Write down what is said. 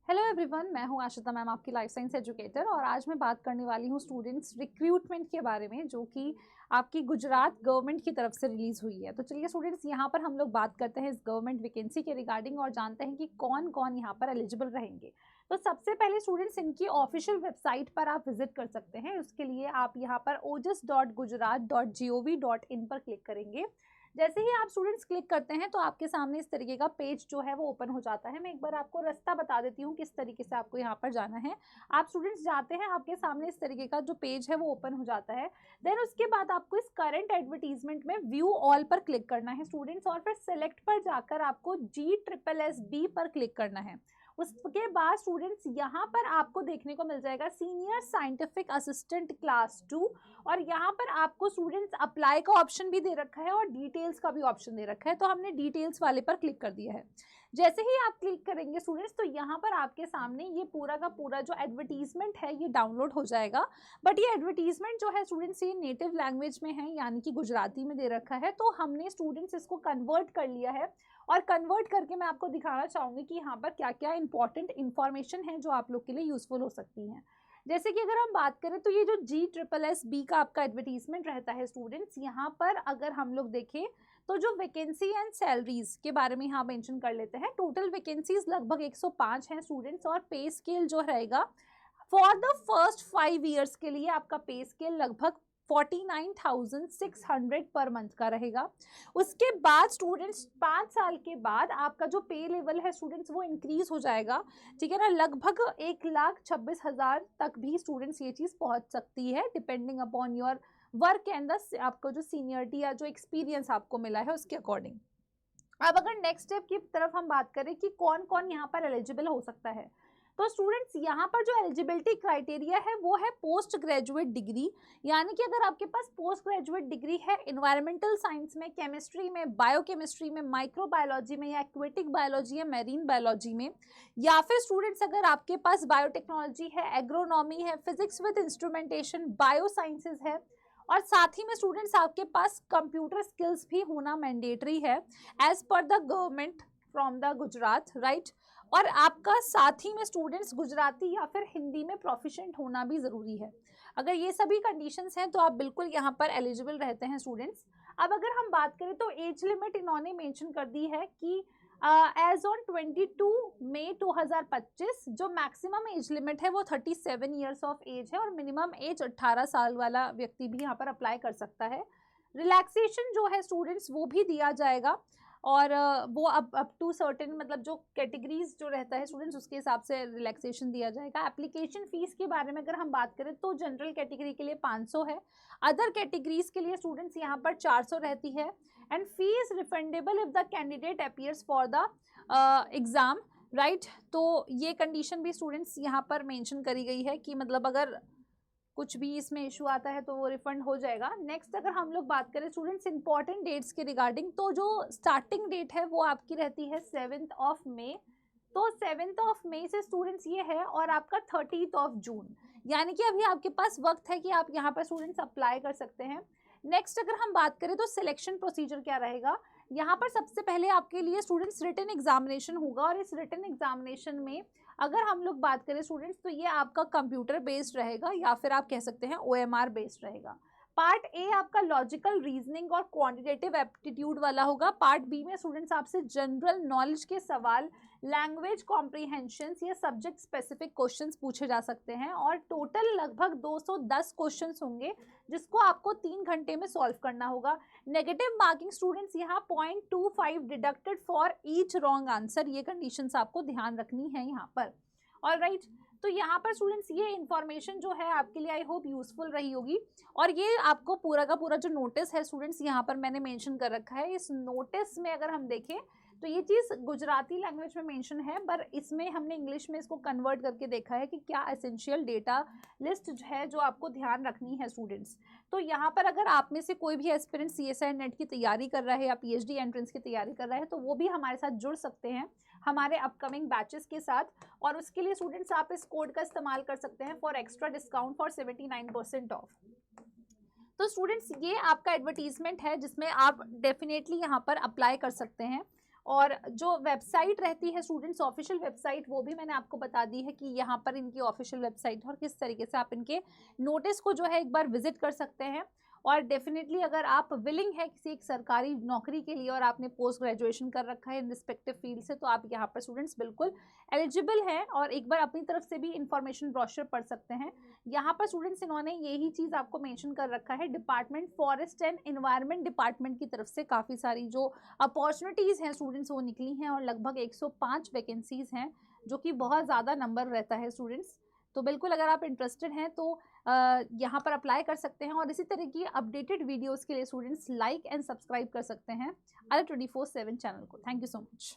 Hello everyone, मैं हूं Ashita ma'am, आपकी लाइफ साइंस एजुकेटर। और आज मैं बात करने वाली हूं स्टूडेंट्स रिक्रूटमेंट के बारे में, जो कि आपकी गुजरात गवर्नमेंट की तरफ से रिलीज़ हुई है। तो चलिए स्टूडेंट्स, यहां पर हम लोग बात करते हैं इस गवर्नमेंट वैकेंसी के रिगार्डिंग और जानते हैं कि कौन कौन यहां पर एलिजिबल रहेंगे। तो सबसे पहले स्टूडेंट्स, इनकी ऑफिशियल वेबसाइट पर आप विजिट कर सकते हैं। उसके लिए आप यहाँ पर ojas.gujarat.gov.in पर क्लिक करेंगे। जैसे ही आप स्टूडेंट्स क्लिक करते हैं तो आपके सामने इस तरीके का पेज जो है वो ओपन हो जाता है। मैं एक बार आपको रास्ता बता देती हूँ किस तरीके से आपको यहाँ पर जाना है। आप स्टूडेंट्स जाते हैं, आपके सामने इस तरीके का जो पेज है वो ओपन हो जाता है। देन उसके बाद आपको इस करंट एडवर्टीजमेंट में व्यू ऑल पर क्लिक करना है स्टूडेंट्स, और फिर सेलेक्ट पर जाकर आपको GSSB पर क्लिक करना है। उसके बाद स्टूडेंट्स यहाँ पर आपको देखने को मिल जाएगा सीनियर साइंटिफिक असिस्टेंट क्लास 2, और यहाँ पर आपको स्टूडेंट्स अप्लाई का ऑप्शन भी दे रखा है और डिटेल्स का भी ऑप्शन दे रखा है। तो हमने डिटेल्स वाले पर क्लिक कर दिया है। जैसे ही आप क्लिक करेंगे स्टूडेंट्स, तो यहाँ पर आपके सामने ये पूरा का पूरा जो एडवर्टीजमेंट है ये डाउनलोड हो जाएगा। बट ये एडवर्टीजमेंट जो है स्टूडेंट्स, ये नेटिव लैंग्वेज में है, यानी कि गुजराती में दे रखा है। तो हमने स्टूडेंट्स इसको कन्वर्ट कर लिया है, और कन्वर्ट करके मैं आपको दिखाना चाहूँगी कि यहाँ पर क्या क्या इंपॉर्टेंट इन्फॉर्मेशन है जो आप लोग के लिए यूजफुल हो सकती हैं। जैसे कि अगर हम बात करें तो ये जो GSSB का आपका एडवर्टीजमेंट रहता है स्टूडेंट्स, यहाँ पर अगर हम लोग देखें तो जो वैकेंसी एंड सैलरीज के बारे में यहाँ मेंशन कर लेते हैं। टोटल वैकेंसीज लगभग 105 हैं स्टूडेंट्स, और पे स्केल जो रहेगा फॉर द फर्स्ट 5 ईयर्स के लिए आपका पे स्केल लगभग 49,600 पर मंथ का रहेगा। उसके बाद स्टूडेंट्स 5 साल के बाद आपका जो पे लेवल है स्टूडेंट्स वो इंक्रीज हो जाएगा, ठीक है ना। लगभग 1,26,000 तक भी स्टूडेंट्स ये चीज़ पहुंच सकती है, depending upon your work and आपको जो सीनियरिटी या जो एक्सपीरियंस आपको मिला है उसके अकॉर्डिंग। अब अगर नेक्स्ट स्टेप की तरफ हम बात करें कि कौन कौन यहाँ पर एलिजिबल हो सकता है, तो स्टूडेंट्स यहाँ पर जो एलिजिबिलिटी क्राइटेरिया है वो है पोस्ट ग्रेजुएट डिग्री। यानी कि अगर आपके पास पोस्ट ग्रेजुएट डिग्री है इन्वायरमेंटल साइंस में, केमिस्ट्री में, बायोकेमिस्ट्री में, माइक्रोबायोलॉजी में, या एक्वेटिक बायोलॉजी या मैरीन बायोलॉजी में, या फिर स्टूडेंट्स अगर आपके पास बायोटेक्नोलॉजी है, एग्रोनॉमी है, physics with instrumentation, bio sciences है, और साथ ही में स्टूडेंट्स आपके पास कंप्यूटर स्किल्स भी होना मैंडेटरी है एज पर the government from the Gujarat, right. और आपका साथ ही में स्टूडेंट्स गुजराती या फिर हिंदी में प्रोफिशिएंट होना भी ज़रूरी है। अगर ये सभी कंडीशंस हैं तो आप बिल्कुल यहाँ पर एलिजिबल रहते हैं स्टूडेंट्स। अब अगर हम बात करें तो एज लिमिट इन्होंने मेंशन कर दी है कि एज ऑन 22 मई 2025 जो मैक्सिमम एज लिमिट है वो 37 ईयर्स ऑफ एज है, और मिनिमम एज 18 साल वाला व्यक्ति भी यहाँ पर अप्लाई कर सकता है। रिलैक्सेशन जो है स्टूडेंट्स वो भी दिया जाएगा, और वो अप टू सर्टेन, मतलब जो कैटेगरीज जो रहता है स्टूडेंट्स उसके हिसाब से रिलैक्सेशन दिया जाएगा। एप्लीकेशन फीस के बारे में अगर हम बात करें तो जनरल कैटेगरी के लिए 500 है, अदर कैटेगरीज के लिए स्टूडेंट्स यहाँ पर 400 रहती है। And fee is refundable if the candidate appears for the exam, right. तो ये कंडीशन भी स्टूडेंट्स यहाँ पर मेंशन करी गई है कि मतलब अगर कुछ भी इसमें इशू आता है तो वो रिफंड हो जाएगा। नेक्स्ट अगर हम लोग बात करें स्टूडेंट्स इंपॉर्टेंट डेट्स के रिगार्डिंग, तो जो स्टार्टिंग डेट है वो आपकी रहती है 7 मई। तो 7 मई से स्टूडेंट्स ये है, और आपका 30 जून, यानी कि अभी आपके पास वक्त है कि आप यहाँ पर स्टूडेंट्स अप्लाई कर सकते हैं। नेक्स्ट अगर हम बात करें तो सिलेक्शन प्रोसीजर क्या रहेगा, यहाँ पर सबसे पहले आपके लिए स्टूडेंट्स रिटन एग्जामिनेशन होगा, और इस रिटन एग्जामिनेशन में अगर हम लोग बात करें स्टूडेंट्स तो ये आपका कंप्यूटर बेस्ड रहेगा, या फिर आप कह सकते हैं OMR बेस्ड रहेगा। पार्ट ए आपका लॉजिकल रीजनिंग और क्वांटिटेटिव एप्टीट्यूड वाला होगा। पार्ट बी में स्टूडेंट्स आपसे जनरल नॉलेज के सवाल, लैंग्वेज कॉम्प्रीहेंशंस या सब्जेक्ट स्पेसिफिक क्वेश्चंस पूछे जा सकते हैं, और टोटल लगभग 210 क्वेश्चंस होंगे जिसको आपको 3 घंटे में सॉल्व करना होगा। नेगेटिव मार्किंग स्टूडेंट्स यहाँ 0.25 deducted for each wrong answer, ये कंडीशंस आपको ध्यान रखनी है यहाँ पर। ऑलराइट, तो यहाँ पर स्टूडेंट्स ये इन्फॉर्मेशन जो है आपके लिए आई होप यूजफुल रही होगी। और ये आपको पूरा का पूरा जो नोटिस है स्टूडेंट्स यहाँ पर मैंने मेंशन कर रखा है। इस नोटिस में अगर हम देखें तो ये चीज़ गुजराती लैंग्वेज में मेंशन है, पर इसमें हमने इंग्लिश में इसको कन्वर्ट करके देखा है कि क्या एसेंशियल डेटा लिस्ट है जो आपको ध्यान रखनी है स्टूडेंट्स। तो यहाँ पर अगर आप में से कोई भी एस्पिरेंट CSI नेट की तैयारी कर रहा है या PhD एंट्रेंस की तैयारी कर रहा है तो वो भी हमारे साथ जुड़ सकते हैं हमारे अपकमिंग बैचेस के साथ, और उसके लिए स्टूडेंट्स आप इस कोड का इस्तेमाल कर सकते हैं for extra discount for 79% of. तो स्टूडेंट्स ये आपका एडवर्टीजमेंट है जिसमें आप डेफिनेटली यहाँ पर अप्लाई कर सकते हैं। और जो वेबसाइट रहती है स्टूडेंट्स, ऑफिशियल वेबसाइट, वो भी मैंने आपको बता दी है कि यहाँ पर इनकी ऑफिशियल वेबसाइट है और किस तरीके से आप इनके नोटिस को जो है एक बार विजिट कर सकते हैं। और डेफिनेटली अगर आप विलिंग है किसी एक सरकारी नौकरी के लिए और आपने पोस्ट ग्रेजुएशन कर रखा है इन रिस्पेक्टिव फील्ड से, तो आप यहाँ पर स्टूडेंट्स बिल्कुल एलिजिबल हैं और एक बार अपनी तरफ से भी इंफॉर्मेशन ब्रोशर पढ़ सकते हैं। यहाँ पर स्टूडेंट्स इन्होंने यही चीज़ आपको मेंशन कर रखा है, department forest and environment department की तरफ से काफ़ी सारी जो अपॉर्चुनिटीज़ हैं स्टूडेंट्स वो निकली हैं और लगभग 105 वैकेंसीज़ हैं, जो कि बहुत ज़्यादा नंबर रहता है स्टूडेंट्स। तो बिल्कुल अगर आप इंटरेस्टेड हैं तो यहाँ पर अप्लाई कर सकते हैं और इसी तरह की अपडेटेड वीडियोस के लिए स्टूडेंट्स लाइक एंड सब्सक्राइब कर सकते हैं अलर्ट 24/7 चैनल को। Thank you so much.